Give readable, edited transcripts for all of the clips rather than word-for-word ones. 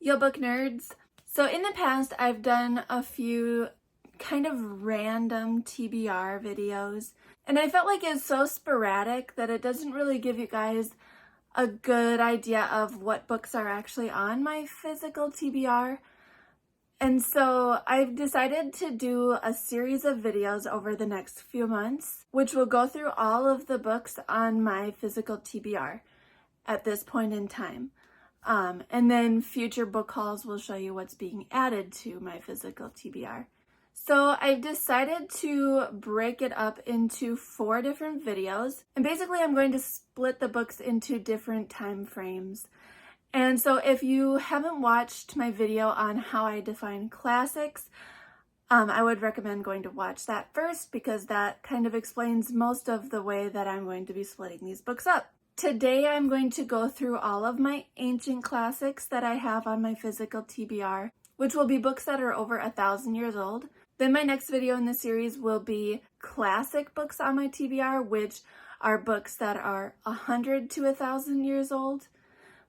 Yo book nerds. So in the past I've done a few kind of random TBR videos and I felt like it's so sporadic that it doesn't really give you guys a good idea of what books are actually on my physical TBR. And so I've decided to do a series of videos over the next few months, which will go through all of the books on my physical TBR at this point in time. And then future book hauls will show you what's being added to my physical TBR. So I've decided to break it up into 4 different videos. And basically I'm going to split the books into different time frames. And so if you haven't watched my video on how I define classics, I would recommend going to watch that first because that kind of explains most of the way that I'm going to be splitting these books up. Today I'm going to go through all of my ancient classics that I have on my physical TBR, which will be books that are over 1,000 years old. Then my next video in the series will be classic books on my TBR, which are books that are 100 to 1,000 years old.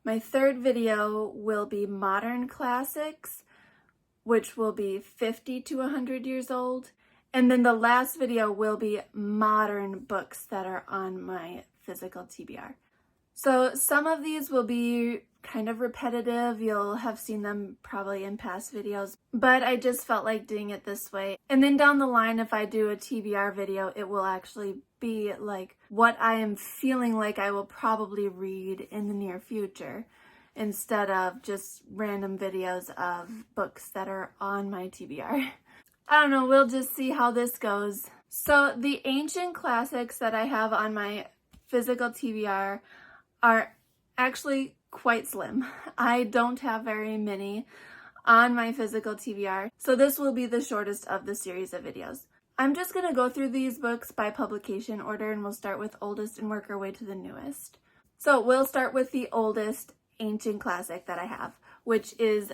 My third video will be modern classics, which will be 50 to 100 years old. And then the last video will be modern books that are on my physical TBR. So some of these will be kind of repetitive. You'll have seen them probably in past videos, but I just felt like doing it this way. And then down the line, if I do a TBR video, it will actually be like what I am feeling like I will probably read in the near future, instead of just random videos of books that are on my TBR. I don't know, we'll just see how this goes. So the ancient classics that I have on my physical TBR are actually quite slim. I don't have very many on my physical TBR, so this will be the shortest of the series of videos. I'm just going to go through these books by publication order, and we'll start with oldest and work our way to the newest. So we'll start with the oldest ancient classic that I have, which is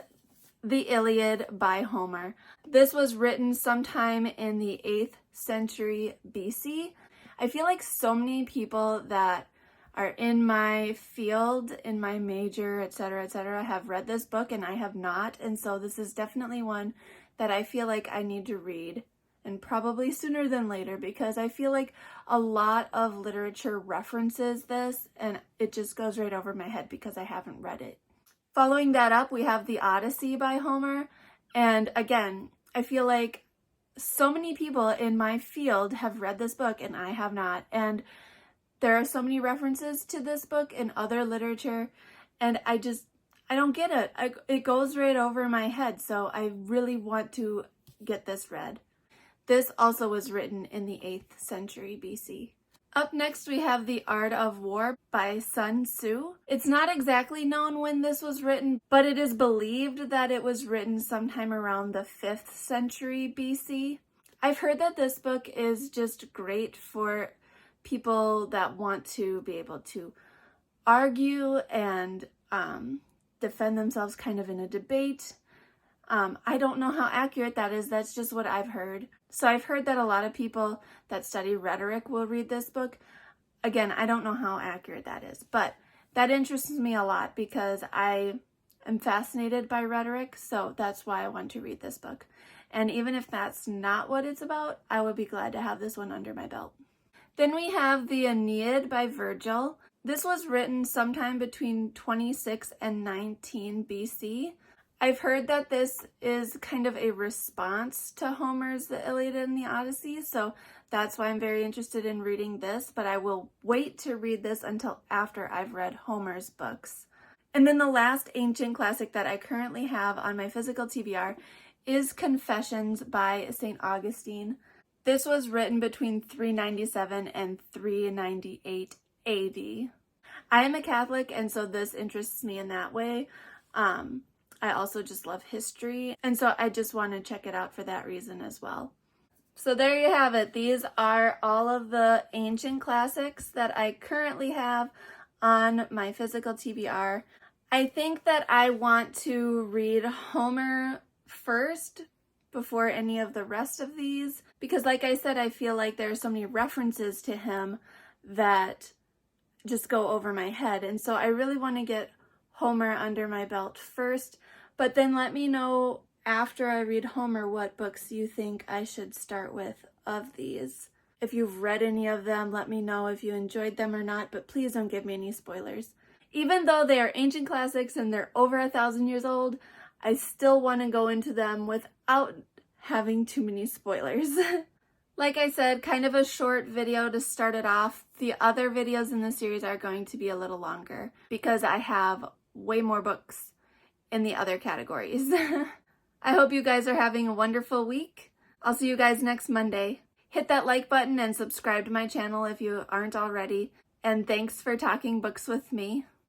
the Iliad by Homer. This was written sometime in the 8th century BC. I feel like so many people that are in my field, in my major, etc., have read this book and I have not. And so this is definitely one that I feel like I need to read, and probably sooner than later, because I feel like a lot of literature references this and it just goes right over my head because I haven't read it. Following that up, we have the Odyssey by Homer. And again, I feel like so many people in my field have read this book and I have not. And there are so many references to this book in other literature, and I don't get it. It goes right over my head, so I really want to get this read. This also was written in the 8th century BC. Up next, we have The Art of War by Sun Tzu. It's not exactly known when this was written, but it is believed that it was written sometime around the 5th century BC. I've heard that this book is just great for people that want to be able to argue and defend themselves kind of in a debate. I don't know how accurate that is. That's just what I've heard. So I've heard that a lot of people that study rhetoric will read this book. Again, I don't know how accurate that is, but that interests me a lot because I am fascinated by rhetoric, so that's why I want to read this book. And even if that's not what it's about, I would be glad to have this one under my belt. Then we have the Aeneid by Virgil. This was written sometime between 26 and 19 BC. I've heard that this is kind of a response to Homer's The Iliad and the Odyssey, so that's why I'm very interested in reading this, but I will wait to read this until after I've read Homer's books. And then the last ancient classic that I currently have on my physical TBR is Confessions by St. Augustine. This was written between 397 and 398 AD. I am a Catholic, and so this interests me in that way. I also just love history, and so I just want to check it out for that reason as well. So there you have it. These are all of the ancient classics that I currently have on my physical TBR. I think that I want to read Homer first before any of the rest of these, because like I said, I feel like there are so many references to him that just go over my head, and so I really want to get Homer under my belt first But then let me know after I read Homer what books you think I should start with of these. If you've read any of them, let me know if you enjoyed them or not, but please don't give me any spoilers. Even though they are ancient classics and they're over 1,000 years old, I still want to go into them without having too many spoilers. Like I said, kind of a short video to start it off. The other videos in the series are going to be a little longer because I have way more books in the other categories. I hope you guys are having a wonderful week. I'll see you guys next Monday. Hit that like button and subscribe to my channel if you aren't already. And thanks for talking books with me.